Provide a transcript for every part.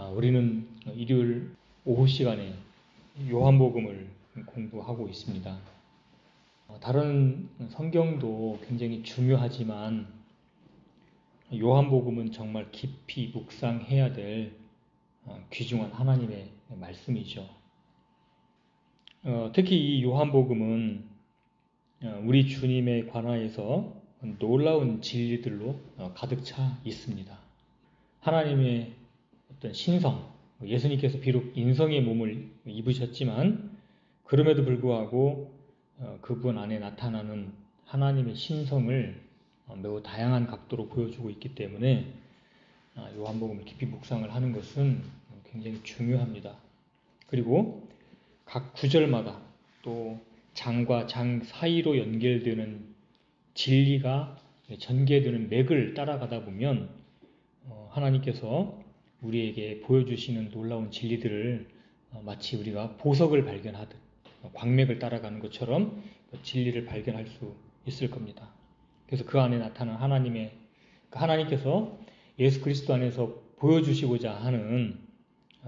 우리는 일요일 오후 시간에 요한복음을 공부하고 있습니다. 다른 성경도 굉장히 중요하지만 요한복음은 정말 깊이 묵상해야 될 귀중한 하나님의 말씀이죠. 특히 이 요한복음은 우리 주님에 관하여서 놀라운 진리들로 가득 차 있습니다. 하나님의 어떤 신성, 예수님께서 비록 인성의 몸을 입으셨지만 그럼에도 불구하고 그분 안에 나타나는 하나님의 신성을 매우 다양한 각도로 보여주고 있기 때문에 요한복음을 깊이 묵상을 하는 것은 굉장히 중요합니다. 그리고 각 구절마다 또 장과 장 사이로 연결되는 진리가 전개되는 맥을 따라가다 보면 하나님께서 우리에게 보여주시는 놀라운 진리들을 마치 우리가 보석을 발견하듯 광맥을 따라가는 것처럼 진리를 발견할 수 있을 겁니다. 그래서 그 안에 나타난 하나님께서 예수 그리스도 안에서 보여주시고자 하는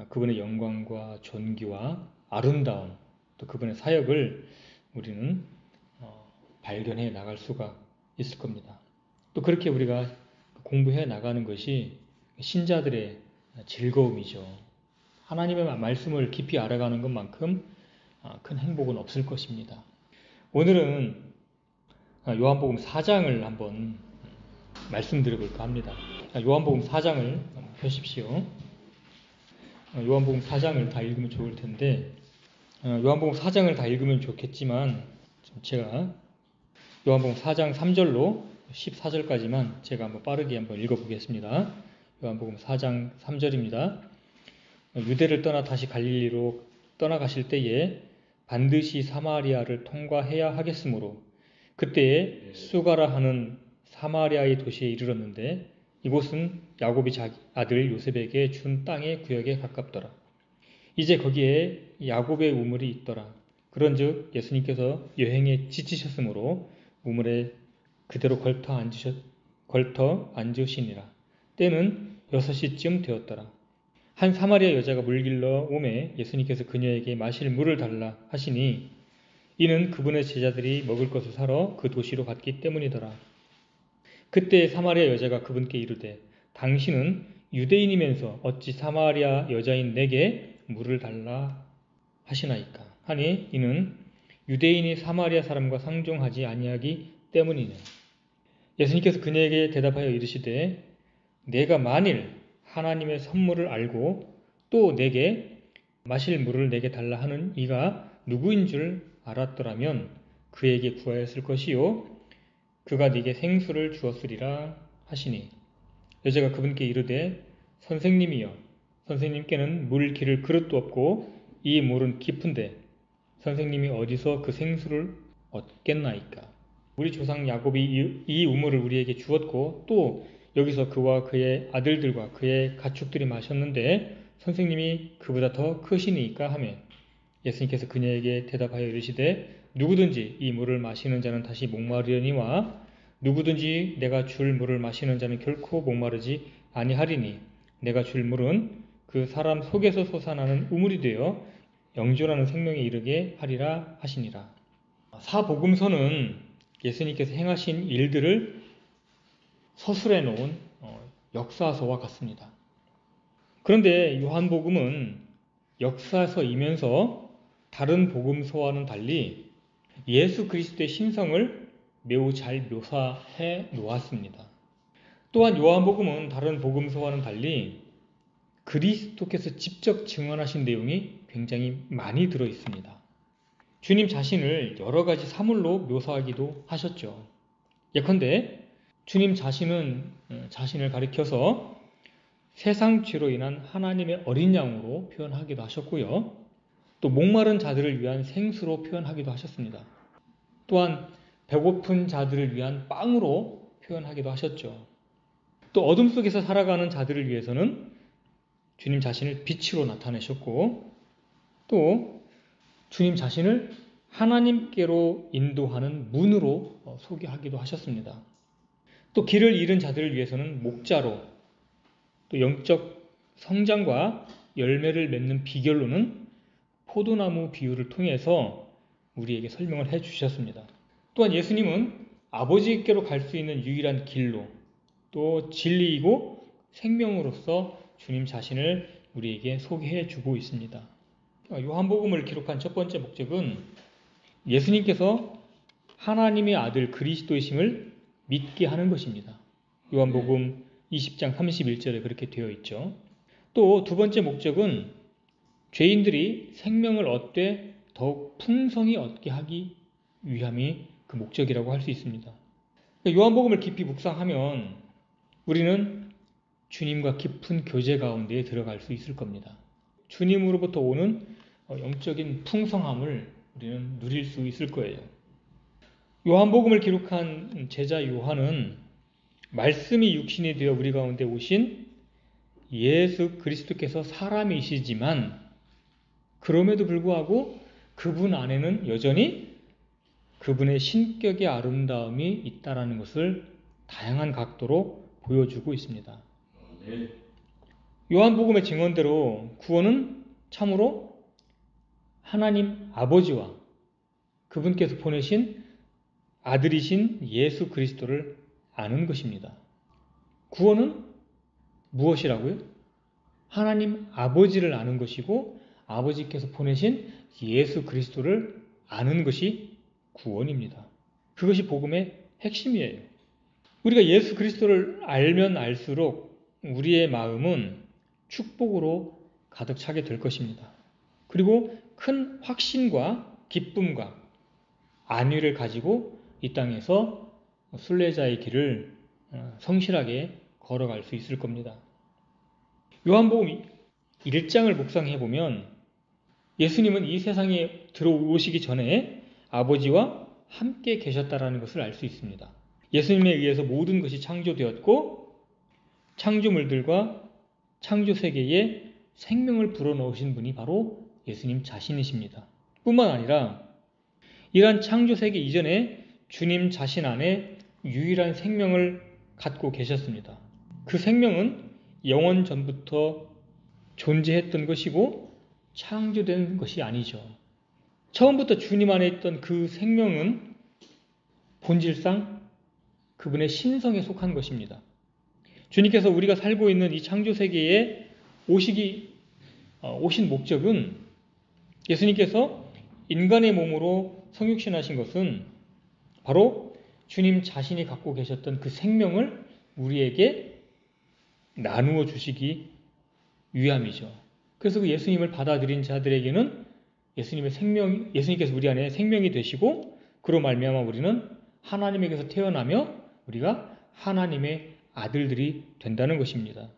그분의 영광과 존귀와 아름다움, 또 그분의 사역을 우리는 발견해 나갈 수가 있을 겁니다. 또 그렇게 우리가 공부해 나가는 것이 신자들의 즐거움이죠. 하나님의 말씀을 깊이 알아가는 것만큼 큰 행복은 없을 것입니다. 오늘은 요한복음 4장을 한번 말씀드려볼까 합니다. 요한복음 4장을 펴십시오. 요한복음 4장을 다 읽으면 좋을 텐데 요한복음 4장을 다 읽으면 좋겠지만 제가 요한복음 4장 3절로 14절까지만 제가 한번 빠르게 한번 읽어보겠습니다. 요한복음 4장 3절입니다. 유대를 떠나 다시 갈릴리로 떠나가실 때에 반드시 사마리아를 통과해야 하겠으므로 그때에 수가라 하는 사마리아의 도시에 이르렀는데 이곳은 야곱이 자기 아들 요셉에게 준 땅의 구역에 가깝더라. 이제 거기에 야곱의 우물이 있더라. 그런즉 예수님께서 여행에 지치셨으므로 우물에 그대로 걸터 앉으시니라. 때는 6시쯤 되었더라. 한 사마리아 여자가 물길러 오매 예수님께서 그녀에게 마실 물을 달라 하시니 이는 그분의 제자들이 먹을 것을 사러 그 도시로 갔기 때문이더라. 그때 사마리아 여자가 그분께 이르되 당신은 유대인이면서 어찌 사마리아 여자인 내게 물을 달라 하시나이까 하니 이는 유대인이 사마리아 사람과 상종하지 아니하기 때문이네. 예수님께서 그녀에게 대답하여 이르시되 내가 만일 하나님의 선물을 알고 또 내게 마실 물을 내게 달라 하는 이가 누구인 줄 알았더라면 그에게 구하였을 것이요 그가 네게 생수를 주었으리라 하시니 여자가 그분께 이르되 선생님이여 선생님께는 물 기를 그릇도 없고 이 물은 깊은데 선생님이 어디서 그 생수를 얻겠나이까. 우리 조상 야곱이 이 우물을 우리에게 주었고 또 여기서 그와 그의 아들들과 그의 가축들이 마셨는데 선생님이 그보다 더 크시니까 하며 예수님께서 그녀에게 대답하여 이르시되 누구든지 이 물을 마시는 자는 다시 목마르려니와 누구든지 내가 줄 물을 마시는 자는 결코 목마르지 아니하리니 내가 줄 물은 그 사람 속에서 솟아나는 우물이 되어 영존하는 생명에 이르게 하리라 하시니라. 사복음서는 예수님께서 행하신 일들을 서술해 놓은 역사서와 같습니다. 그런데 요한복음은 역사서이면서 다른 복음서와는 달리 예수 그리스도의 신성을 매우 잘 묘사해 놓았습니다. 또한 요한복음은 다른 복음서와는 달리 그리스도께서 직접 증언하신 내용이 굉장히 많이 들어 있습니다. 주님 자신을 여러 가지 사물로 묘사하기도 하셨죠. 예컨대 주님 자신은 자신을 가리켜서 세상 죄로 인한 하나님의 어린 양으로 표현하기도 하셨고요. 또 목마른 자들을 위한 생수로 표현하기도 하셨습니다. 또한 배고픈 자들을 위한 빵으로 표현하기도 하셨죠. 또 어둠 속에서 살아가는 자들을 위해서는 주님 자신을 빛으로 나타내셨고 또 주님 자신을 하나님께로 인도하는 문으로 소개하기도 하셨습니다. 또 길을 잃은 자들을 위해서는 목자로 또 영적 성장과 열매를 맺는 비결로는 포도나무 비유를 통해서 우리에게 설명을 해 주셨습니다. 또한 예수님은 아버지께로 갈 수 있는 유일한 길로 또 진리이고 생명으로서 주님 자신을 우리에게 소개해 주고 있습니다. 요한복음을 기록한 첫 번째 목적은 예수님께서 하나님의 아들 그리스도이심을 믿게 하는 것입니다. 요한복음 20장 31절에 그렇게 되어 있죠. 또 두 번째 목적은 죄인들이 생명을 얻되 더욱 풍성히 얻게 하기 위함이 그 목적이라고 할 수 있습니다. 요한복음을 깊이 묵상하면 우리는 주님과 깊은 교제 가운데에 들어갈 수 있을 겁니다. 주님으로부터 오는 영적인 풍성함을 우리는 누릴 수 있을 거예요. 요한복음을 기록한 제자 요한은 말씀이 육신이 되어 우리 가운데 오신 예수 그리스도께서 사람이시지만 그럼에도 불구하고 그분 안에는 여전히 그분의 신격의 아름다움이 있다는 것을 다양한 각도로 보여주고 있습니다. 요한복음의 증언대로 구원은 참으로 하나님 아버지와 그분께서 보내신 아들이신 예수 그리스도를 아는 것입니다. 구원은 무엇이라고요? 하나님 아버지를 아는 것이고 아버지께서 보내신 예수 그리스도를 아는 것이 구원입니다. 그것이 복음의 핵심이에요. 우리가 예수 그리스도를 알면 알수록 우리의 마음은 축복으로 가득 차게 될 것입니다. 그리고 큰 확신과 기쁨과 안위를 가지고 이 땅에서 순례자의 길을 성실하게 걸어갈 수 있을 겁니다. 요한복음 1장을 묵상해 보면 예수님은 이 세상에 들어오시기 전에 아버지와 함께 계셨다는 것을 알 수 있습니다. 예수님에 의해서 모든 것이 창조되었고 창조물들과 창조세계에 생명을 불어넣으신 분이 바로 예수님 자신이십니다. 뿐만 아니라 이러한 창조세계 이전에 주님 자신 안에 유일한 생명을 갖고 계셨습니다. 그 생명은 영원 전부터 존재했던 것이고 창조된 것이 아니죠. 처음부터 주님 안에 있던 그 생명은 본질상 그분의 신성에 속한 것입니다. 주님께서 우리가 살고 있는 이 창조세계에 오신 목적은 예수님께서 인간의 몸으로 성육신하신 것은 바로 주님 자신이 갖고 계셨던 그 생명을 우리에게 나누어 주시기 위함이죠. 그래서 그 예수님을 받아들인 자들에게는 예수님께서 우리 안에 생명이 되시고 그로 말미암아 우리는 하나님에게서 태어나며 우리가 하나님의 아들들이 된다는 것입니다.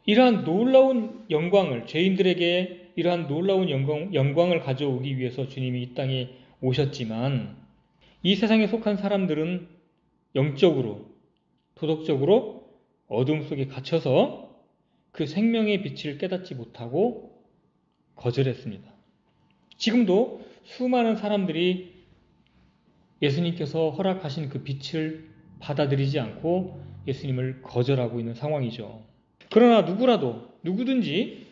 이러한 놀라운 영광을 죄인들에게 이러한 놀라운 영광을 가져오기 위해서 주님이 이 땅에 오셨지만 이 세상에 속한 사람들은 영적으로 도덕적으로 어둠 속에 갇혀서 그 생명의 빛을 깨닫지 못하고 거절했습니다. 지금도 수많은 사람들이 예수님께서 허락하신 그 빛을 받아들이지 않고 예수님을 거절하고 있는 상황이죠. 그러나 누구든지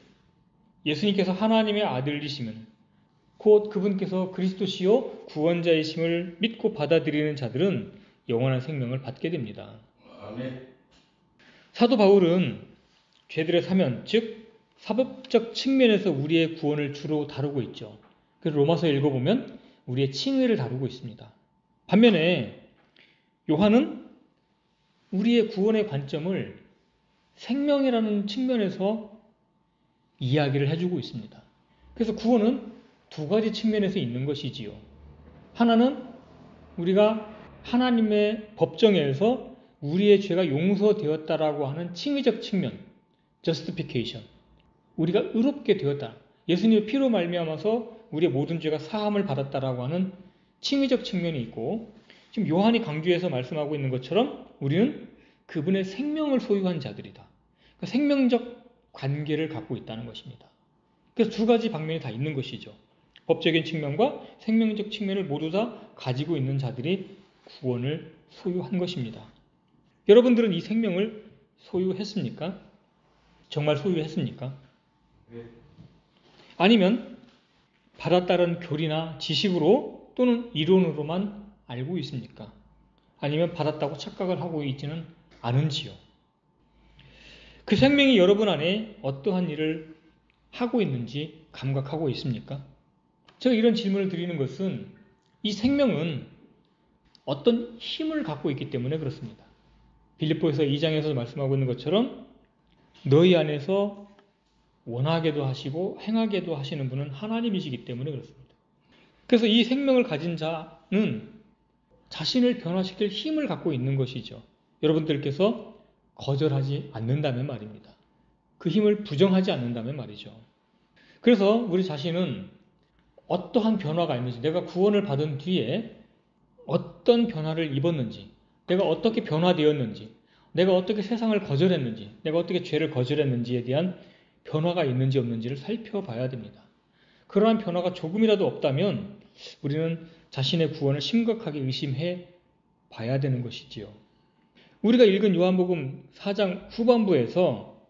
예수님께서 하나님의 아들이시면 곧 그분께서 그리스도시요 구원자이심을 믿고 받아들이는 자들은 영원한 생명을 받게 됩니다. 아멘. 사도 바울은 죄들의 사면, 즉 사법적 측면에서 우리의 구원을 주로 다루고 있죠. 그래서 로마서 읽어보면 우리의 칭의를 다루고 있습니다. 반면에 요한은 우리의 구원의 관점을 생명이라는 측면에서 이야기를 해주고 있습니다. 그래서 구원은 두 가지 측면에서 있는 것이지요. 하나는 우리가 하나님의 법정에서 우리의 죄가 용서되었다라고 하는 칭의적 측면, justification. 우리가 의롭게 되었다. 예수님의 피로 말미암아서 우리의 모든 죄가 사함을 받았다라고 하는 칭의적 측면이 있고 지금 요한이 강조해서 말씀하고 있는 것처럼 우리는 그분의 생명을 소유한 자들이다. 그러니까 생명적 관계를 갖고 있다는 것입니다. 그래서 두 가지 방면이 다 있는 것이죠. 법적인 측면과 생명적 측면을 모두 다 가지고 있는 자들이 구원을 소유한 것입니다. 여러분들은 이 생명을 소유했습니까? 정말 소유했습니까? 아니면 받았다는 교리나 지식으로 또는 이론으로만 알고 있습니까? 아니면 받았다고 착각을 하고 있지는 않은지요? 그 생명이 여러분 안에 어떠한 일을 하고 있는지 감각하고 있습니까? 제가 이런 질문을 드리는 것은 이 생명은 어떤 힘을 갖고 있기 때문에 그렇습니다. 빌립보에서 2장에서 말씀하고 있는 것처럼 너희 안에서 원하게도 하시고 행하게도 하시는 분은 하나님이시기 때문에 그렇습니다. 그래서 이 생명을 가진 자는 자신을 변화시킬 힘을 갖고 있는 것이죠. 여러분들께서 거절하지 않는다면 말입니다. 그 힘을 부정하지 않는다면 말이죠. 그래서 우리 자신은 어떠한 변화가 있는지, 내가 구원을 받은 뒤에 어떤 변화를 입었는지, 내가 어떻게 변화되었는지, 내가 어떻게 세상을 거절했는지, 내가 어떻게 죄를 거절했는지에 대한 변화가 있는지 없는지를 살펴봐야 됩니다. 그러한 변화가 조금이라도 없다면 우리는 자신의 구원을 심각하게 의심해 봐야 되는 것이지요. 우리가 읽은 요한복음 4장 후반부에서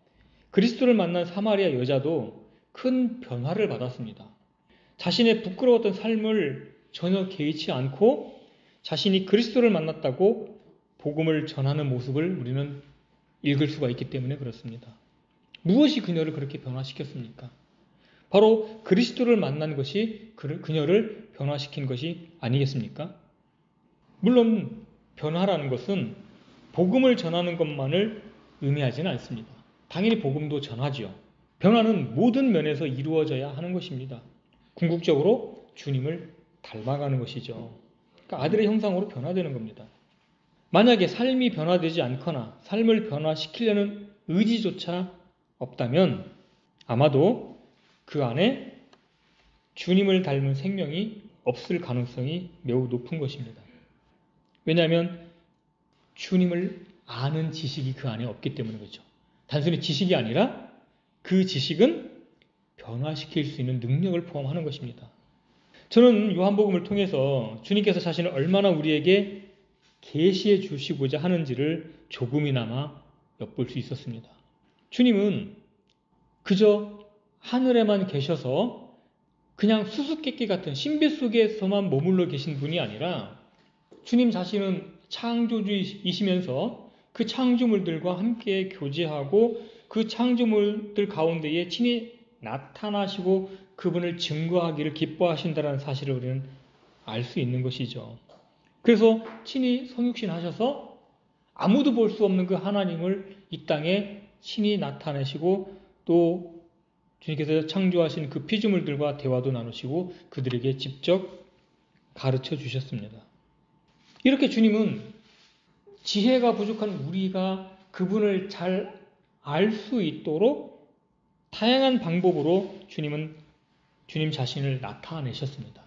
그리스도를 만난 사마리아 여자도 큰 변화를 받았습니다. 자신의 부끄러웠던 삶을 전혀 개의치 않고 자신이 그리스도를 만났다고 복음을 전하는 모습을 우리는 읽을 수가 있기 때문에 그렇습니다. 무엇이 그녀를 그렇게 변화시켰습니까? 바로 그리스도를 만난 것이 그녀를 변화시킨 것이 아니겠습니까? 물론 변화라는 것은 복음을 전하는 것만을 의미하지는 않습니다. 당연히 복음도 전하지요. 변화는 모든 면에서 이루어져야 하는 것입니다. 궁극적으로 주님을 닮아가는 것이죠. 그러니까 아들의 형상으로 변화되는 겁니다. 만약에 삶이 변화되지 않거나 삶을 변화시키려는 의지조차 없다면 아마도 그 안에 주님을 닮은 생명이 없을 가능성이 매우 높은 것입니다. 왜냐하면 주님을 아는 지식이 그 안에 없기 때문에 그렇죠. 단순히 지식이 아니라 그 지식은 변화시킬 수 있는 능력을 포함하는 것입니다. 저는 요한복음을 통해서 주님께서 자신을 얼마나 우리에게 계시해 주시고자 하는지를 조금이나마 엿볼 수 있었습니다. 주님은 그저 하늘에만 계셔서 그냥 수수께끼 같은 신비 속에서만 머물러 계신 분이 아니라 주님 자신은 창조주이시면서 그 창조물들과 함께 교제하고 그 창조물들 가운데에 친히 나타나시고 그분을 증거하기를 기뻐하신다는 사실을 우리는 알 수 있는 것이죠. 그래서 친히 성육신 하셔서 아무도 볼 수 없는 그 하나님을 이 땅에 친히 나타내시고 또 주님께서 창조하신 그 피조물들과 대화도 나누시고 그들에게 직접 가르쳐 주셨습니다. 이렇게 주님은 지혜가 부족한 우리가 그분을 잘 알 수 있도록 다양한 방법으로 주님 자신을 나타내셨습니다.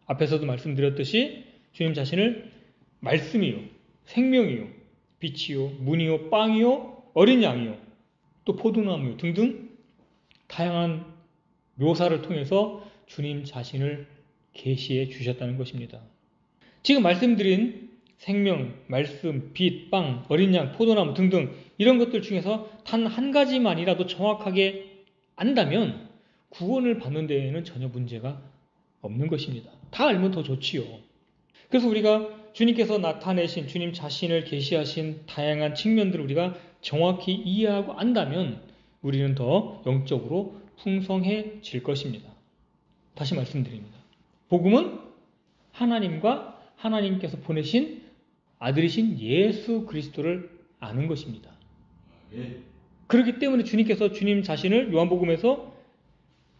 앞에서도 말씀드렸듯이 주님 자신을 말씀이요, 생명이요, 빛이요, 문이요, 빵이요, 어린 양이요, 또 포도나무요 등등 다양한 묘사를 통해서 주님 자신을 계시해 주셨다는 것입니다. 지금 말씀드린 생명, 말씀, 빛, 빵, 어린 양, 포도나무 등등 이런 것들 중에서 단 한 가지만이라도 정확하게 안다면 구원을 받는 데에는 전혀 문제가 없는 것입니다. 다 알면 더 좋지요. 그래서 우리가 주님께서 나타내신 주님 자신을 계시하신 다양한 측면들을 우리가 정확히 이해하고 안다면 우리는 더 영적으로 풍성해질 것입니다. 다시 말씀드립니다. 복음은 하나님과 하나님께서 보내신 아들이신 예수 그리스도를 아는 것입니다. 그렇기 때문에 주님께서 주님 자신을 요한복음에서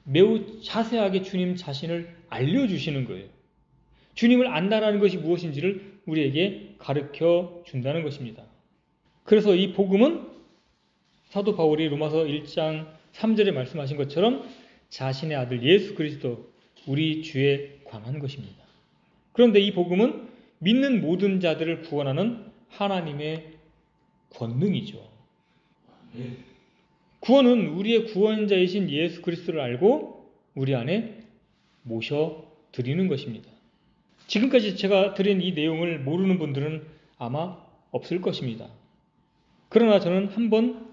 매우 자세하게 주님 자신을 알려주시는 거예요. 주님을 안다라는 것이 무엇인지를 우리에게 가르쳐 준다는 것입니다. 그래서 이 복음은 사도 바울이 로마서 1장 3절에 말씀하신 것처럼 자신의 아들 예수 그리스도 우리 주에 관한 것입니다. 그런데 이 복음은 믿는 모든 자들을 구원하는 하나님의 권능이죠. 구원은 우리의 구원자이신 예수 그리스도를 알고 우리 안에 모셔드리는 것입니다. 지금까지 제가 드린 이 내용을 모르는 분들은 아마 없을 것입니다. 그러나 저는 한번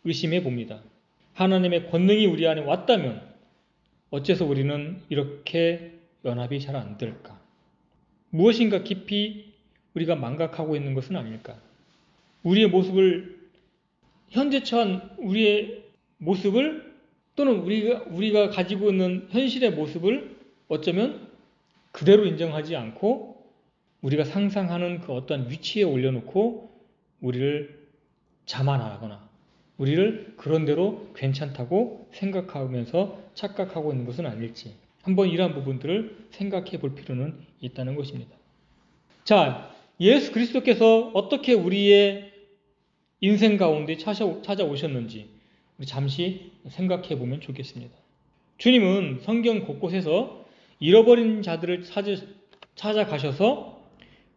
의심해 봅니다. 하나님의 권능이 우리 안에 왔다면 어째서 우리는 이렇게 연합이 잘 안 될까? 무엇인가 깊이 우리가 망각하고 있는 것은 아닐까? 우리의 모습을, 현재 처한 우리의 모습을, 또는 우리가 가지고 있는 현실의 모습을 어쩌면 그대로 인정하지 않고 우리가 상상하는 그 어떤 위치에 올려놓고 우리를 자만하거나 우리를 그런대로 괜찮다고 생각하면서 착각하고 있는 것은 아닐지, 한번 이러한 부분들을 생각해 볼 필요는 있다는 것입니다. 자, 예수 그리스도께서 어떻게 우리의 인생 가운데 찾아오셨는지 우리 잠시 생각해 보면 좋겠습니다. 주님은 성경 곳곳에서 잃어버린 자들을 찾아가셔서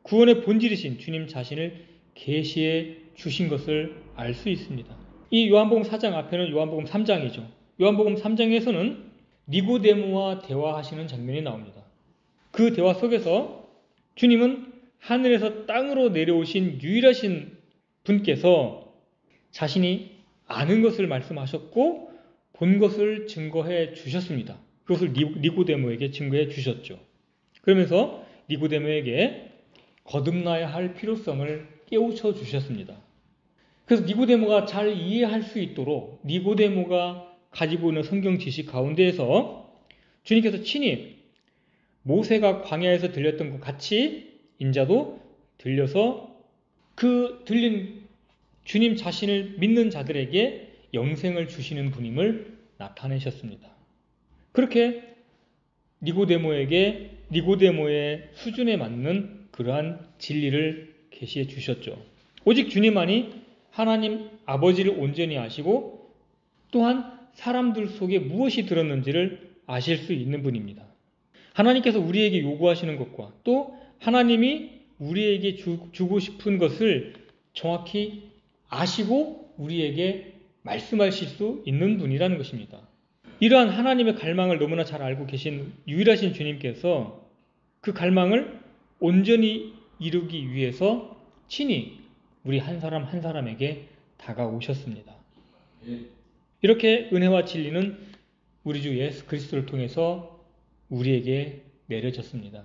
구원의 본질이신 주님 자신을 계시해 주신 것을 알 수 있습니다. 이 요한복음 4장 앞에는 요한복음 3장이죠. 요한복음 3장에서는 니고데모와 대화하시는 장면이 나옵니다. 그 대화 속에서 주님은 하늘에서 땅으로 내려오신 유일하신 분께서 자신이 아는 것을 말씀하셨고 본 것을 증거해 주셨습니다. 그것을 니고데모에게 증거해 주셨죠. 그러면서 니고데모에게 거듭나야 할 필요성을 깨우쳐 주셨습니다. 그래서 니고데모가 잘 이해할 수 있도록 니고데모가 가지고 있는 성경 지식 가운데에서 주님께서 친히 모세가 광야에서 들렸던 것 같이 인자도 들려서 그 들린 주님 자신을 믿는 자들에게 영생을 주시는 분임을 나타내셨습니다. 그렇게 니고데모의 수준에 맞는 그러한 진리를 계시해 주셨죠. 오직 주님만이 하나님 아버지를 온전히 아시고 또한 사람들 속에 무엇이 들었는지를 아실 수 있는 분입니다. 하나님께서 우리에게 요구하시는 것과 또 하나님이 우리에게 주고 싶은 것을 정확히 아시고 우리에게 말씀하실 수 있는 분이라는 것입니다. 이러한 하나님의 갈망을 너무나 잘 알고 계신 유일하신 주님께서 그 갈망을 온전히 이루기 위해서 친히 우리 한 사람 한 사람에게 다가오셨습니다. 이렇게 은혜와 진리는 우리 주 예수 그리스도를 통해서 우리에게 내려졌습니다.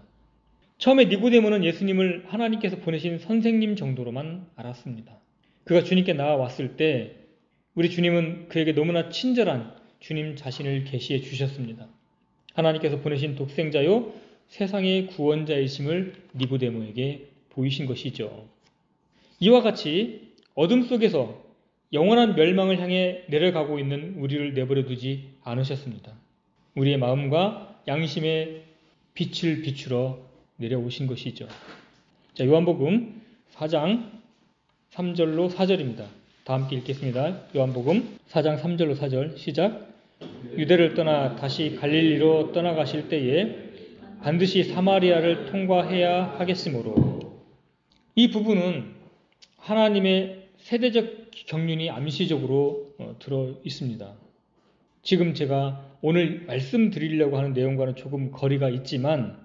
처음에 니고데모는 예수님을 하나님께서 보내신 선생님 정도로만 알았습니다. 그가 주님께 나아왔을 때 우리 주님은 그에게 너무나 친절한 주님 자신을 계시해 주셨습니다. 하나님께서 보내신 독생자요 세상의 구원자이심을 니고데모에게 보이신 것이죠. 이와 같이 어둠 속에서 영원한 멸망을 향해 내려가고 있는 우리를 내버려 두지 않으셨습니다. 우리의 마음과 양심의 빛을 비추러 내려오신 것이죠. 자, 요한복음 4장 3절로 4절입니다. 다 함께 읽겠습니다. 요한복음 4장 3절로 4절 시작. 유대를 떠나 다시 갈릴리로 떠나가실 때에 반드시 사마리아를 통과해야 하겠으므로, 이 부분은 하나님의 세대적 경륜이 암시적으로 들어 있습니다. 지금 제가 오늘 말씀드리려고 하는 내용과는 조금 거리가 있지만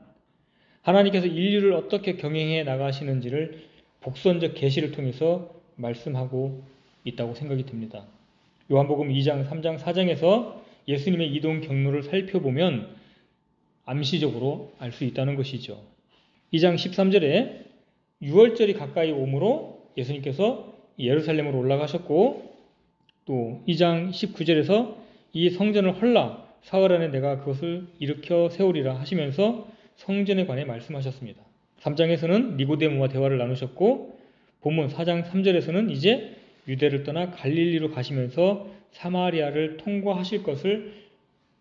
하나님께서 인류를 어떻게 경영해 나가시는지를 복선적 계시를 통해서 말씀하고 있다고 생각이 듭니다. 요한복음 2장, 3장, 4장에서 예수님의 이동 경로를 살펴보면 암시적으로 알 수 있다는 것이죠. 2장 13절에 6월절이 가까이 오므로 예수님께서 예루살렘으로 올라가셨고, 또 2장 19절에서 이 성전을 헐라 사흘 안에 내가 그것을 일으켜 세우리라 하시면서 성전에 관해 말씀하셨습니다. 3장에서는 니고데모와 대화를 나누셨고, 본문 4장 3절에서는 이제 유대를 떠나 갈릴리로 가시면서 사마리아를 통과하실 것을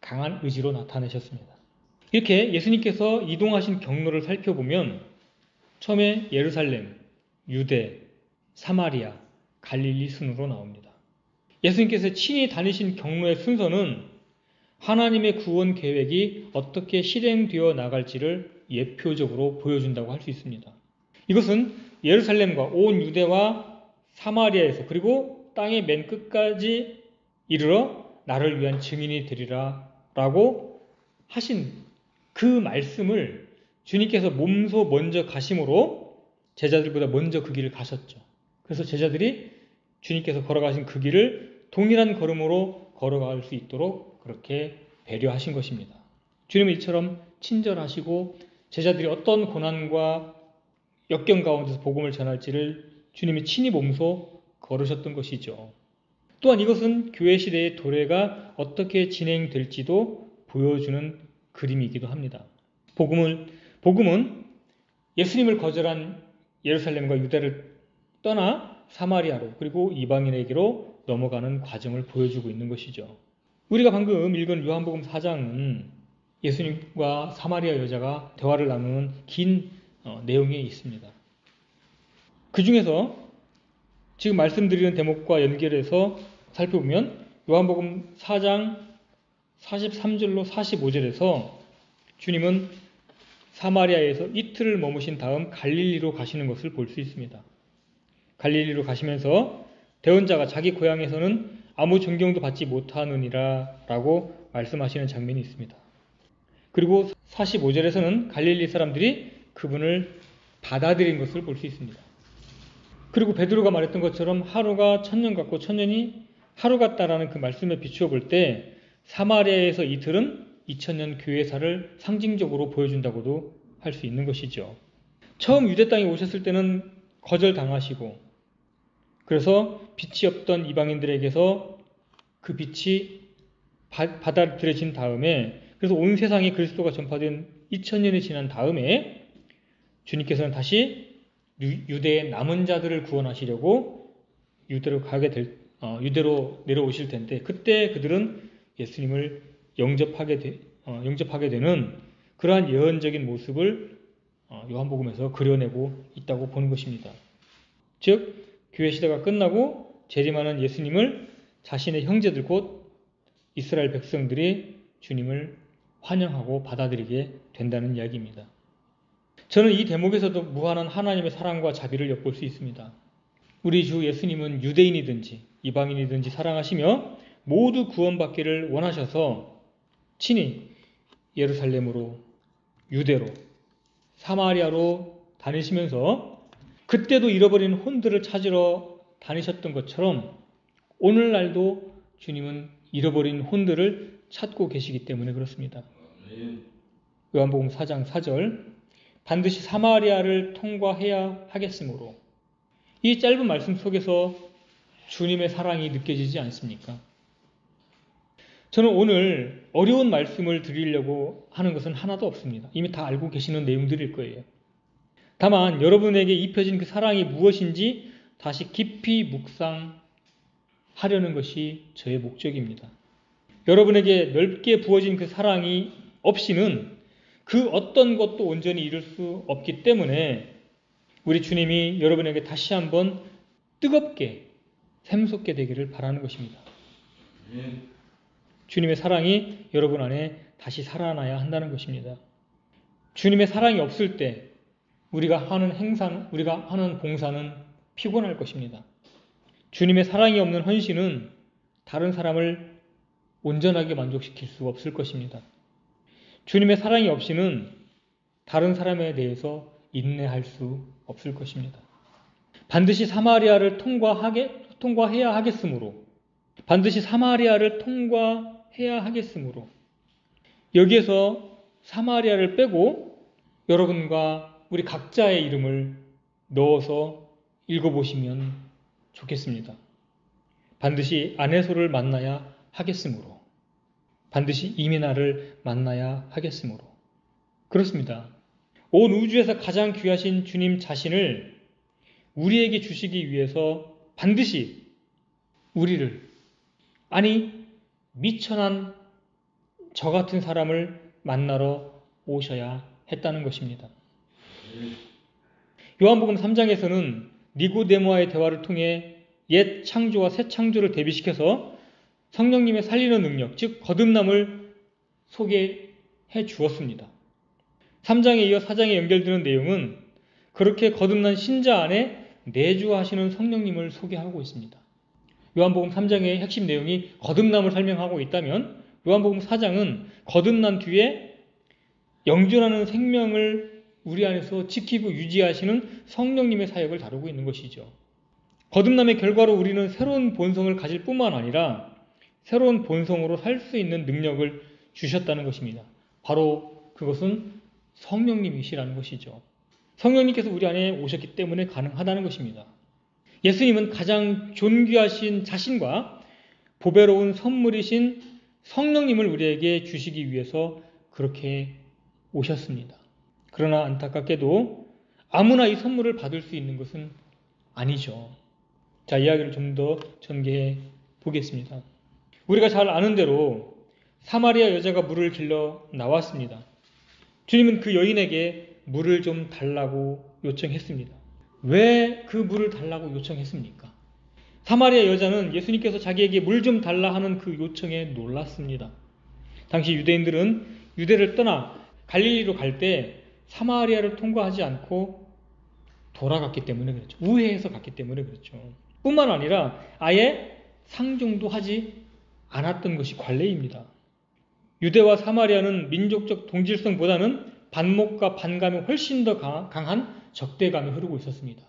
강한 의지로 나타내셨습니다. 이렇게 예수님께서 이동하신 경로를 살펴보면 처음에 예루살렘, 유대, 사마리아, 갈릴리 순으로 나옵니다. 예수님께서 친히 다니신 경로의 순서는 하나님의 구원 계획이 어떻게 실행되어 나갈지를 예표적으로 보여준다고 할 수 있습니다. 이것은 예루살렘과 온 유대와 사마리아에서 그리고 땅의 맨 끝까지 이르러 나를 위한 증인이 되리라 라고 하신 그 말씀을 주님께서 몸소 먼저 가심으로 제자들보다 먼저 그 길을 가셨죠. 그래서 제자들이 주님께서 걸어가신 그 길을 동일한 걸음으로 걸어갈 수 있도록 그렇게 배려하신 것입니다. 주님은 이처럼 친절하시고 제자들이 어떤 고난과 역경 가운데서 복음을 전할지를 주님이 친히 몸소 걸으셨던 것이죠. 또한 이것은 교회 시대의 도래가 어떻게 진행될지도 보여주는 그림이기도 합니다. 복음은 예수님을 거절한 예루살렘과 유다를 떠나 사마리아로 그리고 이방인에게로 넘어가는 과정을 보여주고 있는 것이죠. 우리가 방금 읽은 요한복음 4장은 예수님과 사마리아 여자가 대화를 나누는 긴 내용이 있습니다. 그 중에서 지금 말씀드리는 대목과 연결해서 살펴보면 요한복음 4장 43절로 45절에서 주님은 사마리아에서 이틀을 머무신 다음 갈릴리로 가시는 것을 볼 수 있습니다. 갈릴리로 가시면서 대언자가 자기 고향에서는 아무 존경도 받지 못하느니라 라고 말씀하시는 장면이 있습니다. 그리고 45절에서는 갈릴리 사람들이 그분을 받아들인 것을 볼 수 있습니다. 그리고 베드로가 말했던 것처럼 하루가 천년 같고 천년이 하루 같다라는 그 말씀에 비추어 볼 때 사마리아에서 이틀은 2000년 교회사를 상징적으로 보여준다고도 할 수 있는 것이죠. 처음 유대 땅에 오셨을 때는 거절당하시고 그래서 빛이 없던 이방인들에게서 그 빛이 받아들여진 다음에 그래서 온 세상에 그리스도가 전파된 2000년이 지난 다음에 주님께서는 다시 유대의 남은 자들을 구원하시려고 유대로 내려오실 텐데 그때 그들은 예수님을 영접하게 되는 그러한 예언적인 모습을 요한복음에서 그려내고 있다고 보는 것입니다. 즉 교회 시대가 끝나고 재림하는 예수님을 자신의 형제들 곧 이스라엘 백성들이 주님을 환영하고 받아들이게 된다는 이야기입니다. 저는 이 대목에서도 무한한 하나님의 사랑과 자비를 엿볼 수 있습니다. 우리 주 예수님은 유대인이든지 이방인이든지 사랑하시며 모두 구원받기를 원하셔서 친히 예루살렘으로 유대로 사마리아로 다니시면서 그때도 잃어버린 혼들을 찾으러 다니셨던 것처럼 오늘날도 주님은 잃어버린 혼들을 찾고 계시기 때문에 그렇습니다. 요한복음 4장 4절 반드시 사마리아를 통과해야 하겠으므로 이 짧은 말씀 속에서 주님의 사랑이 느껴지지 않습니까? 저는 오늘 어려운 말씀을 드리려고 하는 것은 하나도 없습니다. 이미 다 알고 계시는 내용들일 거예요. 다만 여러분에게 입혀진 그 사랑이 무엇인지 다시 깊이 묵상하려는 것이 저의 목적입니다. 여러분에게 넓게 부어진 그 사랑이 없이는 그 어떤 것도 온전히 이룰 수 없기 때문에 우리 주님이 여러분에게 다시 한번 뜨겁게 샘솟게 되기를 바라는 것입니다. 주님의 사랑이 여러분 안에 다시 살아나야 한다는 것입니다. 주님의 사랑이 없을 때 우리가 하는 봉사는 피곤할 것입니다. 주님의 사랑이 없는 헌신은 다른 사람을 온전하게 만족시킬 수 없을 것입니다. 주님의 사랑이 없이는 다른 사람에 대해서 인내할 수 없을 것입니다. 반드시 사마리아를 통과해야 하겠으므로 여기에서 사마리아를 빼고 여러분과 우리 각자의 이름을 넣어서 읽어보시면 좋겠습니다. 반드시 아네소를 만나야 하겠으므로 반드시 이미나를 만나야 하겠으므로 그렇습니다. 온 우주에서 가장 귀하신 주님 자신을 우리에게 주시기 위해서 반드시 우리를 미천한 저 같은 사람을 만나러 오셔야 했다는 것입니다. 요한복음 3장에서는 니고데모와의 대화를 통해 옛 창조와 새 창조를 대비시켜서 성령님의 살리는 능력, 즉 거듭남을 소개해 주었습니다. 3장에 이어 4장에 연결되는 내용은 그렇게 거듭난 신자 안에 내주하시는 성령님을 소개하고 있습니다. 요한복음 3장의 핵심 내용이 거듭남을 설명하고 있다면 요한복음 4장은 거듭난 뒤에 영존하는 생명을 우리 안에서 지키고 유지하시는 성령님의 사역을 다루고 있는 것이죠. 거듭남의 결과로 우리는 새로운 본성을 가질 뿐만 아니라 새로운 본성으로 살 수 있는 능력을 주셨다는 것입니다. 바로 그것은 성령님이시라는 것이죠. 성령님께서 우리 안에 오셨기 때문에 가능하다는 것입니다. 예수님은 가장 존귀하신 자신과 보배로운 선물이신 성령님을 우리에게 주시기 위해서 그렇게 오셨습니다. 그러나 안타깝게도 아무나 이 선물을 받을 수 있는 것은 아니죠. 자, 이야기를 좀 더 전개해 보겠습니다. 우리가 잘 아는 대로 사마리아 여자가 물을 길러 나왔습니다. 주님은 그 여인에게 물을 좀 달라고 요청했습니다. 왜 그 물을 달라고 요청했습니까? 사마리아 여자는 예수님께서 자기에게 물 좀 달라 하는 그 요청에 놀랐습니다. 당시 유대인들은 유대를 떠나 갈릴리로 갈 때 사마리아를 통과하지 않고 돌아갔기 때문에 그렇죠. 우회해서 갔기 때문에 그렇죠. 뿐만 아니라 아예 상종도 하지 않았던 것이 관례입니다. 유대와 사마리아는 민족적 동질성보다는 반목과 반감이 훨씬 더 강한 적대감이 흐르고 있었습니다.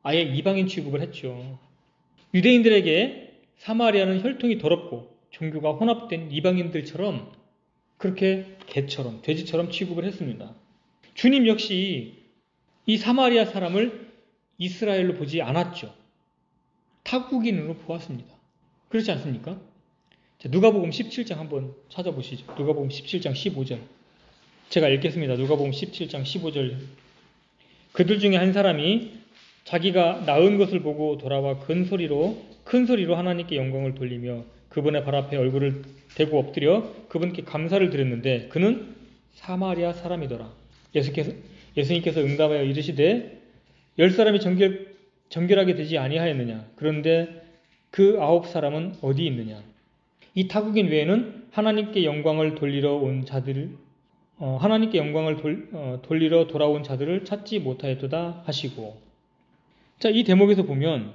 아예 이방인 취급을 했죠. 유대인들에게 사마리아는 혈통이 더럽고 종교가 혼합된 이방인들처럼 그렇게 개처럼 돼지처럼 취급을 했습니다. 주님 역시 이 사마리아 사람을 이스라엘로 보지 않았죠. 타국인으로 보았습니다. 그렇지 않습니까? 자, 누가복음 17장 한번 찾아보시죠. 누가복음 17장 15절. 제가 읽겠습니다. 누가복음 17장 15절. 그들 중에 한 사람이 자기가 낳은 것을 보고 돌아와 큰 소리로 하나님께 영광을 돌리며 그분의 발 앞에 얼굴을 대고 엎드려 그분께 감사를 드렸는데 그는 사마리아 사람이더라. 예수님께서 응답하여 이르시되 10사람이 정결하게 되지 아니하였느냐. 그런데 그 9사람은 어디 있느냐. 이 타국인 외에는 하나님께 영광을 돌리러 돌아온 자들을 찾지 못하였도다 하시고. 자, 이 대목에서 보면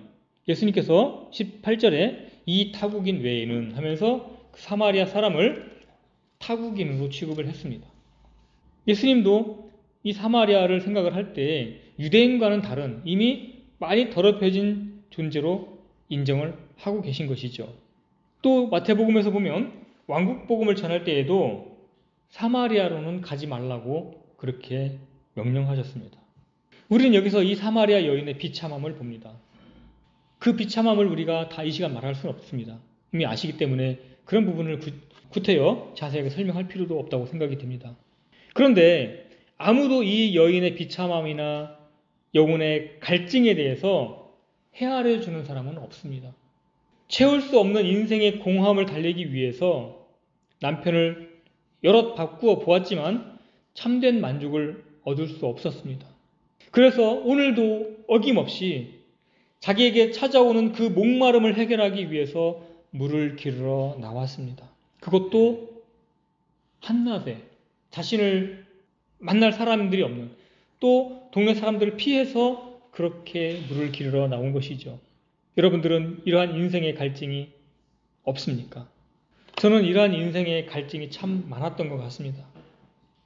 예수님께서 18절에 이 타국인 외에는 하면서 사마리아 사람을 타국인으로 취급을 했습니다. 예수님도 이 사마리아를 생각을 할 때 유대인과는 다른 이미 많이 더럽혀진 존재로 인정을 하고 계신 것이죠. 또 마태복음에서 보면 왕국복음을 전할 때에도 사마리아로는 가지 말라고 그렇게 명령하셨습니다. 우리는 여기서 이 사마리아 여인의 비참함을 봅니다. 그 비참함을 우리가 다 이 시간 말할 수는 없습니다. 이미 아시기 때문에 그런 부분을 구태여 자세하게 설명할 필요도 없다고 생각이 듭니다. 그런데 아무도 이 여인의 비참함이나 영혼의 갈증에 대해서 헤아려 주는 사람은 없습니다. 채울 수 없는 인생의 공허함을 달래기 위해서 남편을 여럿 바꾸어 보았지만 참된 만족을 얻을 수 없었습니다. 그래서 오늘도 어김없이 자기에게 찾아오는 그 목마름을 해결하기 위해서 물을 기르러 나왔습니다. 그것도 한낮에 자신을 만날 사람들이 없는, 또 동네 사람들을 피해서 그렇게 물을 기르러 나온 것이죠. 여러분들은 이러한 인생의 갈증이 없습니까? 저는 이러한 인생의 갈증이 참 많았던 것 같습니다.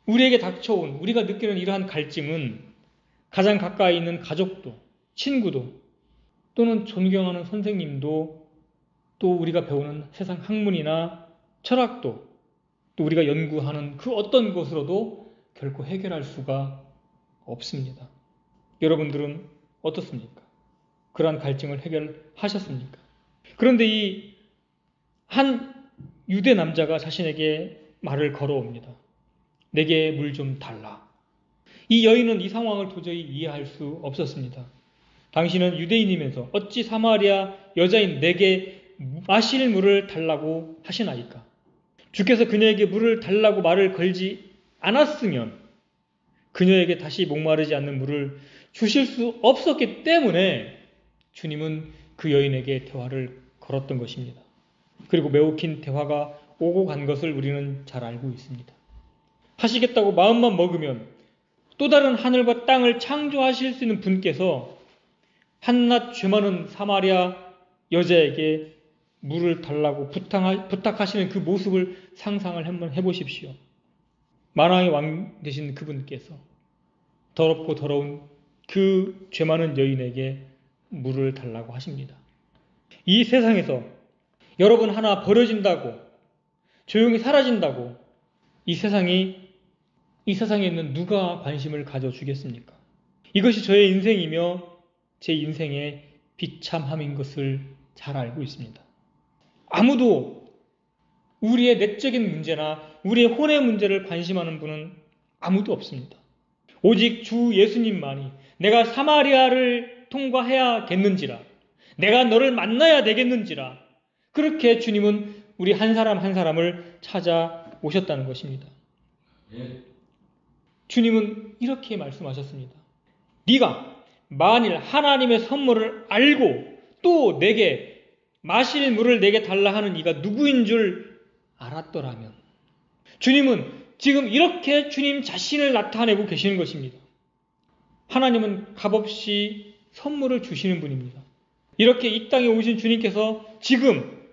우리에게 닥쳐온, 우리가 느끼는 이러한 갈증은 가장 가까이 있는 가족도, 친구도, 또는 존경하는 선생님도, 또 우리가 배우는 세상 학문이나 철학도, 또 우리가 연구하는 그 어떤 것으로도 결코 해결할 수가 없습니다. 여러분들은 어떻습니까? 그러한 갈증을 해결하셨습니까? 그런데 이 한 유대 남자가 자신에게 말을 걸어옵니다. 내게 물 좀 달라. 이 여인은 이 상황을 도저히 이해할 수 없었습니다. 당신은 유대인이면서 어찌 사마리아 여자인 내게 마실 물을 달라고 하시나이까? 주께서 그녀에게 물을 달라고 말을 걸지 않았으면 그녀에게 다시 목마르지 않는 물을 주실 수 없었기 때문에 주님은 그 여인에게 대화를 걸었던 것입니다. 그리고 매우 긴 대화가 오고 간 것을 우리는 잘 알고 있습니다. 하시겠다고 마음만 먹으면 또 다른 하늘과 땅을 창조하실 수 있는 분께서 한낱 죄 많은 사마리아 여자에게 물을 달라고 부탁하시는 그 모습을 상상을 한번 해보십시오. 만왕의 왕 되신 그분께서 더럽고 더러운 그 죄 많은 여인에게 물을 달라고 하십니다. 이 세상에서 여러분 하나 버려진다고, 조용히 사라진다고 이 세상에 있는 누가 관심을 가져주겠습니까? 이것이 저의 인생이며 제 인생의 비참함인 것을 잘 알고 있습니다. 아무도 우리의 내적인 문제나 우리의 혼의 문제를 관심하는 분은 아무도 없습니다. 오직 주 예수님만이 내가 사마리아를 통과해야겠는지라, 내가 너를 만나야 되겠는지라, 그렇게 주님은 우리 한 사람 한 사람을 찾아오셨다는 것입니다. 주님은 이렇게 말씀하셨습니다. 네가 만일 하나님의 선물을 알고 또 내게 마실 물을 내게 달라 하는 이가 누구인 줄 알았더라면, 주님은 지금 이렇게 주님 자신을 나타내고 계시는 것입니다. 하나님은 값없이 선물을 주시는 분입니다. 이렇게 이 땅에 오신 주님께서 지금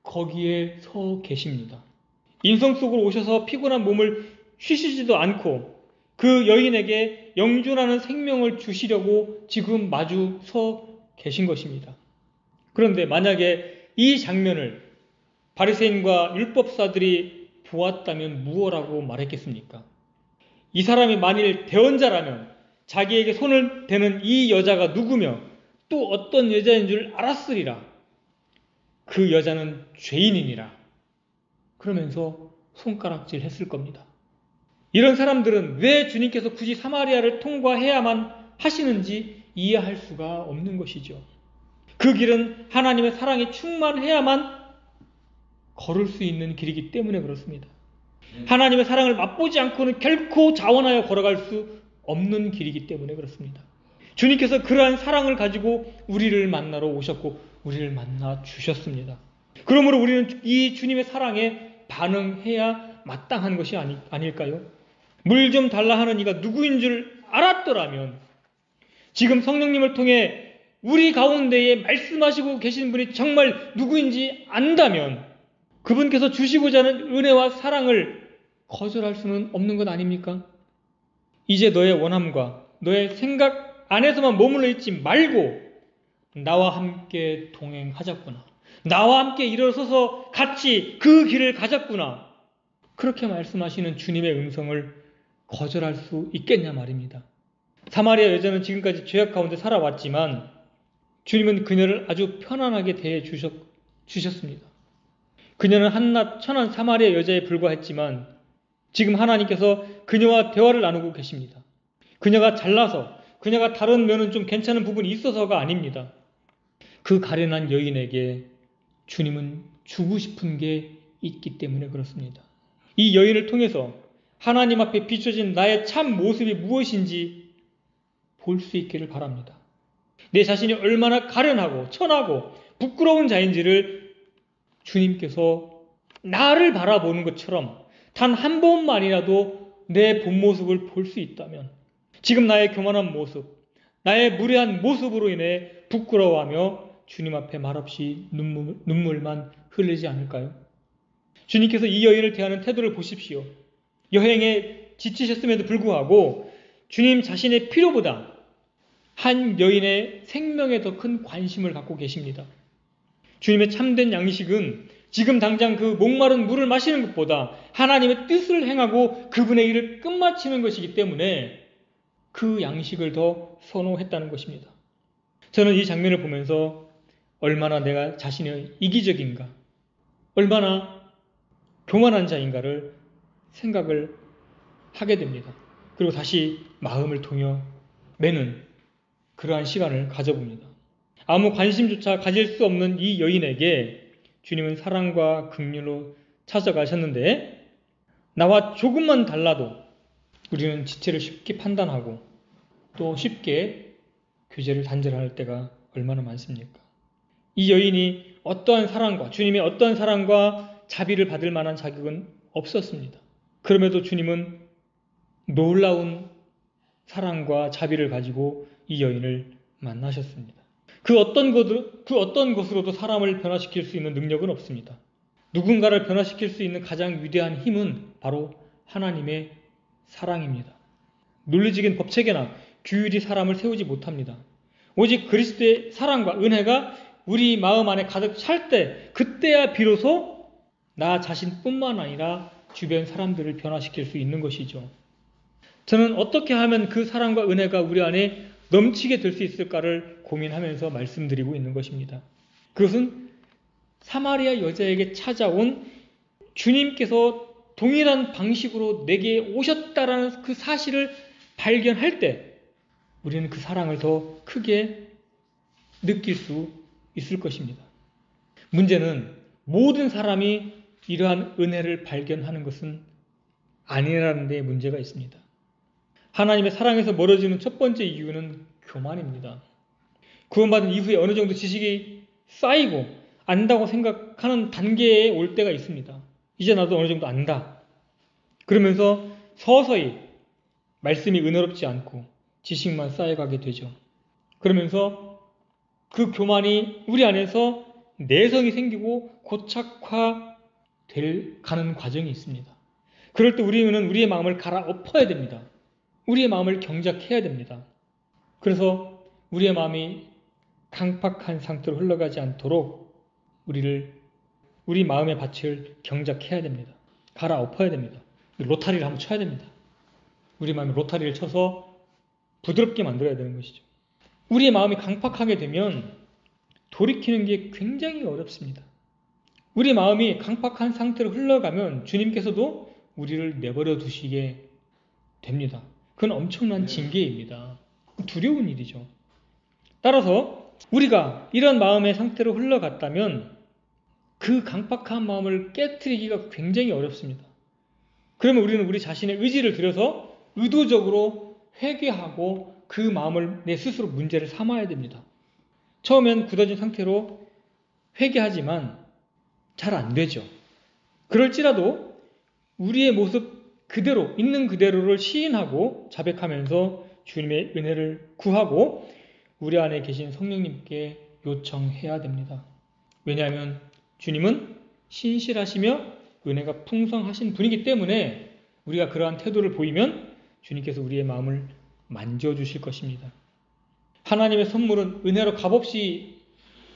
거기에 서 계십니다. 인성 속으로 오셔서 피곤한 몸을 쉬시지도 않고 그 여인에게 영존하는 생명을 주시려고 지금 마주 서 계신 것입니다. 그런데 만약에 이 장면을 바리새인과 율법사들이 보았다면 무엇라고 말했겠습니까? 이 사람이 만일 대언자라면 자기에게 손을 대는 이 여자가 누구며 또 어떤 여자인 줄 알았으리라. 그 여자는 죄인이니라. 그러면서 손가락질 했을 겁니다. 이런 사람들은 왜 주님께서 굳이 사마리아를 통과해야만 하시는지 이해할 수가 없는 것이죠. 그 길은 하나님의 사랑이 충만해야만 걸을 수 있는 길이기 때문에 그렇습니다. 하나님의 사랑을 맛보지 않고는 결코 자원하여 걸어갈 수 없는 길이기 때문에 그렇습니다. 주님께서 그러한 사랑을 가지고 우리를 만나러 오셨고 우리를 만나 주셨습니다. 그러므로 우리는 이 주님의 사랑에 반응해야 마땅한 것이 아닐까요? 물 좀 달라 하는 이가 누구인 줄 알았더라면, 지금 성령님을 통해 우리 가운데에 말씀하시고 계신 분이 정말 누구인지 안다면 그분께서 주시고자 하는 은혜와 사랑을 거절할 수는 없는 것 아닙니까? 이제 너의 원함과 너의 생각 안에서만 머물러 있지 말고 나와 함께 동행하자꾸나, 나와 함께 일어서서 같이 그 길을 가자꾸나, 그렇게 말씀하시는 주님의 음성을 거절할 수 있겠냐 말입니다. 사마리아 여자는 지금까지 죄악 가운데 살아왔지만 주님은 그녀를 아주 편안하게 대해 주셨습니다. 그녀는 한낱 천한 사마리아 여자에 불과했지만 지금 하나님께서 그녀와 대화를 나누고 계십니다. 그녀가 잘나서, 그녀가 다른 면은 좀 괜찮은 부분이 있어서가 아닙니다. 그 가련한 여인에게 주님은 주고 싶은 게 있기 때문에 그렇습니다. 이 여인을 통해서 하나님 앞에 비춰진 나의 참 모습이 무엇인지 볼 수 있기를 바랍니다. 내 자신이 얼마나 가련하고 천하고 부끄러운 자인지를 주님께서 나를 바라보는 것처럼 단 한 번만이라도 내 본 모습을 볼 수 있다면, 지금 나의 교만한 모습, 나의 무례한 모습으로 인해 부끄러워하며 주님 앞에 말없이 눈물만 흘리지 않을까요? 주님께서 이 여인을 대하는 태도를 보십시오. 여행에 지치셨음에도 불구하고 주님 자신의 필요보다 한 여인의 생명에 더 큰 관심을 갖고 계십니다. 주님의 참된 양식은 지금 당장 그 목마른 물을 마시는 것보다 하나님의 뜻을 행하고 그분의 일을 끝마치는 것이기 때문에 그 양식을 더 선호했다는 것입니다. 저는 이 장면을 보면서 얼마나 내가 자신이 이기적인가, 얼마나 교만한 자인가를 생각을 하게 됩니다. 그리고 다시 마음을 동여 매는 그러한 시간을 가져봅니다. 아무 관심조차 가질 수 없는 이 여인에게 주님은 사랑과 긍휼로 찾아가셨는데, 나와 조금만 달라도 우리는 지체를 쉽게 판단하고 또 쉽게 규제를 단절할 때가 얼마나 많습니까? 이 여인이 어떠한 사랑과, 주님의 어떠한 사랑과 자비를 받을 만한 자격은 없었습니다. 그럼에도 주님은 놀라운 사랑과 자비를 가지고 이 여인을 만나셨습니다. 그 어떤 것으로도 사람을 변화시킬 수 있는 능력은 없습니다. 누군가를 변화시킬 수 있는 가장 위대한 힘은 바로 하나님의 사랑입니다. 논리적인 법체계나 규율이 사람을 세우지 못합니다. 오직 그리스도의 사랑과 은혜가 우리 마음 안에 가득 찰 때, 그때야 비로소 나 자신뿐만 아니라 주변 사람들을 변화시킬 수 있는 것이죠. 저는 어떻게 하면 그 사랑과 은혜가 우리 안에 넘치게 될 수 있을까를 고민하면서 말씀드리고 있는 것입니다. 그것은 사마리아 여자에게 찾아온 주님께서 동일한 방식으로 내게 오셨다라는 그 사실을 발견할 때 우리는 그 사랑을 더 크게 느낄 수 있을 것입니다. 문제는 모든 사람이 이러한 은혜를 발견하는 것은 아니라는 데 문제가 있습니다. 하나님의 사랑에서 멀어지는 첫 번째 이유는 교만입니다. 구원받은 이후에 어느 정도 지식이 쌓이고 안다고 생각하는 단계에 올 때가 있습니다. 이제 나도 어느 정도 안다. 그러면서 서서히 말씀이 은혜롭지 않고 지식만 쌓여가게 되죠. 그러면서 그 교만이 우리 안에서 내성이 생기고 고착화될 가는 과정이 있습니다. 그럴 때 우리는 우리의 마음을 갈아엎어야 됩니다. 우리의 마음을 경작해야 됩니다. 그래서 우리의 마음이 강팍한 상태로 흘러가지 않도록 우리 마음의 밭을 경작해야 됩니다. 갈아엎어야 됩니다. 로타리를 한번 쳐야 됩니다. 우리 마음에 로타리를 쳐서 부드럽게 만들어야 되는 것이죠. 우리의 마음이 강팍하게 되면 돌이키는 게 굉장히 어렵습니다. 우리 마음이 강팍한 상태로 흘러가면 주님께서도 우리를 내버려 두시게 됩니다. 그건 엄청난 징계입니다. 두려운 일이죠. 따라서 우리가 이런 마음의 상태로 흘러갔다면 그 강팍한 마음을 깨트리기가 굉장히 어렵습니다. 그러면 우리는 우리 자신의 의지를 들여서 의도적으로 회개하고 그 마음을 내 스스로 문제를 삼아야 됩니다. 처음엔 굳어진 상태로 회개하지만 잘 안 되죠. 그럴지라도 우리의 모습 그대로, 있는 그대로를 시인하고 자백하면서 주님의 은혜를 구하고 우리 안에 계신 성령님께 요청해야 됩니다. 왜냐하면 주님은 신실하시며 은혜가 풍성하신 분이기 때문에 우리가 그러한 태도를 보이면 주님께서 우리의 마음을 만져주실 것입니다. 하나님의 선물은 은혜로 값없이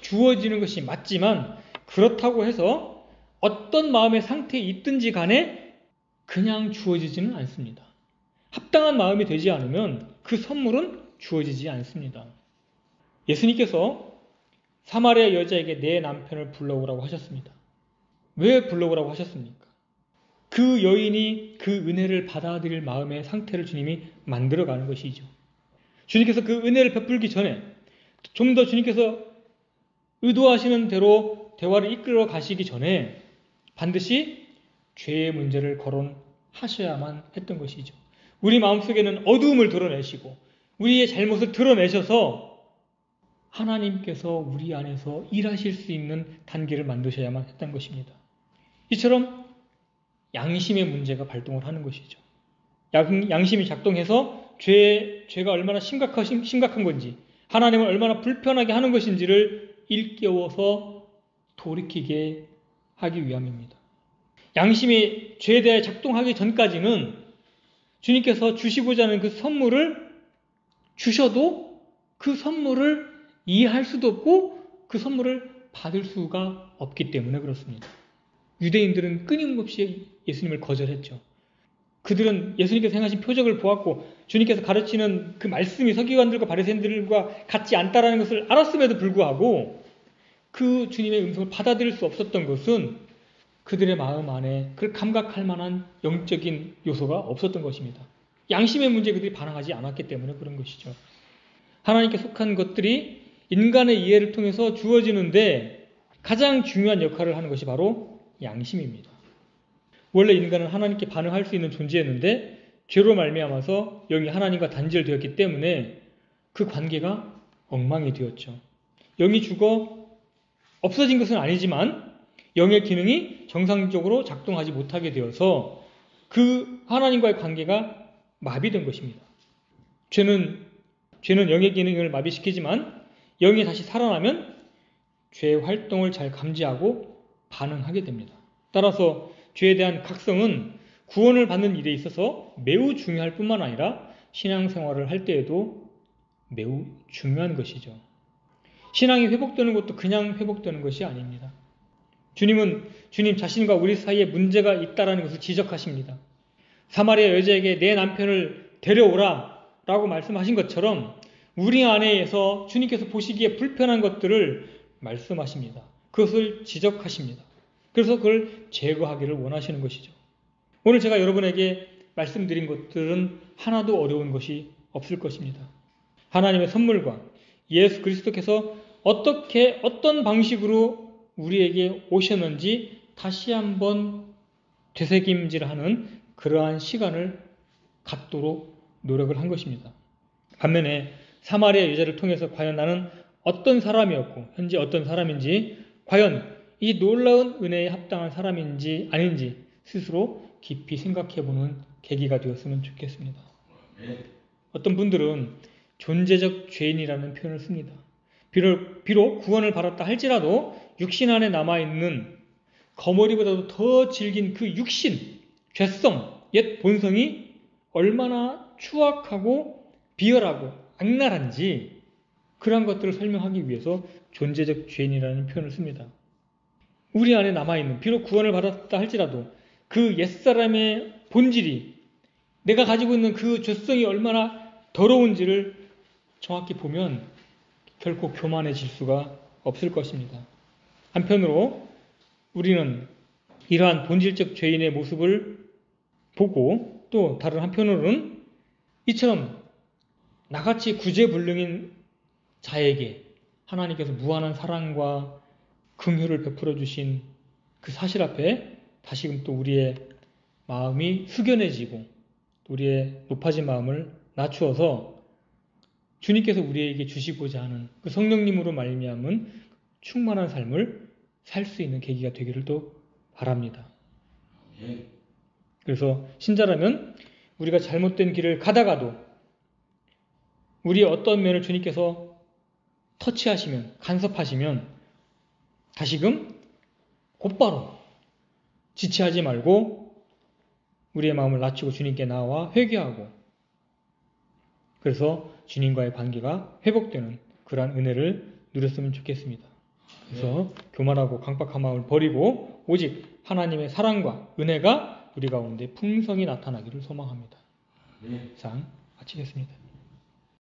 주어지는 것이 맞지만 그렇다고 해서 어떤 마음의 상태에 있든지 간에 그냥 주어지지는 않습니다. 합당한 마음이 되지 않으면 그 선물은 주어지지 않습니다. 예수님께서 사마리아 여자에게 내 남편을 불러오라고 하셨습니다. 왜 불러오라고 하셨습니까? 그 여인이 그 은혜를 받아들일 마음의 상태를 주님이 만들어가는 것이죠. 주님께서 그 은혜를 베풀기 전에 좀 더 주님께서 의도하시는 대로 대화를 이끌어 가시기 전에 반드시 죄의 문제를 거론하셔야만 했던 것이죠. 우리 마음속에는 어두움을 드러내시고 우리의 잘못을 드러내셔서 하나님께서 우리 안에서 일하실 수 있는 단계를 만드셔야만 했던 것입니다. 이처럼 양심의 문제가 발동을 하는 것이죠. 양심이 작동해서 죄가 얼마나 심각한 건지, 하나님을 얼마나 불편하게 하는 것인지를 일깨워서 돌이키게 하기 위함입니다. 양심이 죄에 대해 작동하기 전까지는 주님께서 주시고자 하는 그 선물을 주셔도 그 선물을 이해할 수도 없고 그 선물을 받을 수가 없기 때문에 그렇습니다. 유대인들은 끊임없이 예수님을 거절했죠. 그들은 예수님께서 행하신 표적을 보았고 주님께서 가르치는 그 말씀이 서기관들과 바리새인들과 같지 않다라는 것을 알았음에도 불구하고 그 주님의 음성을 받아들일 수 없었던 것은 그들의 마음 안에 그걸 감각할 만한 영적인 요소가 없었던 것입니다. 양심의 문제에 그들이 반응하지 않았기 때문에 그런 것이죠. 하나님께 속한 것들이 인간의 이해를 통해서 주어지는데 가장 중요한 역할을 하는 것이 바로 양심입니다. 원래 인간은 하나님께 반응할 수 있는 존재였는데 죄로 말미암아서 영이 하나님과 단절되었기 때문에 그 관계가 엉망이 되었죠. 영이 죽어 없어진 것은 아니지만 영의 기능이 정상적으로 작동하지 못하게 되어서 그 하나님과의 관계가 마비된 것입니다. 죄는 영의 기능을 마비시키지만 영이 다시 살아나면 죄의 활동을 잘 감지하고 반응하게 됩니다. 따라서 죄에 대한 각성은 구원을 받는 일에 있어서 매우 중요할 뿐만 아니라 신앙생활을 할 때에도 매우 중요한 것이죠. 신앙이 회복되는 것도 그냥 회복되는 것이 아닙니다. 주님은 주님 자신과 우리 사이에 문제가 있다는 것을 지적하십니다. 사마리아 여자에게 내 남편을 데려오라 라고 말씀하신 것처럼 우리 안에서 주님께서 보시기에 불편한 것들을 말씀하십니다. 그것을 지적하십니다. 그래서 그걸 제거하기를 원하시는 것이죠. 오늘 제가 여러분에게 말씀드린 것들은 하나도 어려운 것이 없을 것입니다. 하나님의 선물과 예수 그리스도께서 어떤 방식으로 우리에게 오셨는지 다시 한번 되새김질하는 그러한 시간을 갖도록 노력을 한 것입니다. 반면에 사마리아 여자를 통해서 과연 나는 어떤 사람이었고 현재 어떤 사람인지, 과연 이 놀라운 은혜에 합당한 사람인지 아닌지 스스로 깊이 생각해보는 계기가 되었으면 좋겠습니다. 어떤 분들은 존재적 죄인이라는 표현을 씁니다. 비록 구원을 받았다 할지라도 육신 안에 남아있는 거머리보다도 더 질긴 그 육신, 죄성, 옛 본성이 얼마나 추악하고 비열하고 악랄한지 그러한 것들을 설명하기 위해서 존재적 죄인이라는 표현을 씁니다. 우리 안에 남아있는, 비록 구원을 받았다 할지라도 그 옛사람의 본질이, 내가 가지고 있는 그 죄성이 얼마나 더러운지를 정확히 보면 결코 교만해질 수가 없을 것입니다. 한편으로 우리는 이러한 본질적 죄인의 모습을 보고 또 다른 한편으로는 이처럼 나같이 구제불능인 자에게 하나님께서 무한한 사랑과 긍휼을 베풀어 주신 그 사실 앞에 다시금 또 우리의 마음이 숙연해지고 우리의 높아진 마음을 낮추어서 주님께서 우리에게 주시고자 하는 그 성령님으로 말미암은 충만한 삶을 살 수 있는 계기가 되기를 또 바랍니다. 그래서 신자라면 우리가 잘못된 길을 가다가도 우리의 어떤 면을 주님께서 터치하시면, 간섭하시면 다시금 곧바로 지체하지 말고 우리의 마음을 낮추고 주님께 나와 회개하고, 그래서 주님과의 관계가 회복되는 그러한 은혜를 누렸으면 좋겠습니다. 그래서 교만하고 강박한 마음을 버리고 오직 하나님의 사랑과 은혜가 우리 가운데 풍성히 나타나기를 소망합니다. 이상 마치겠습니다.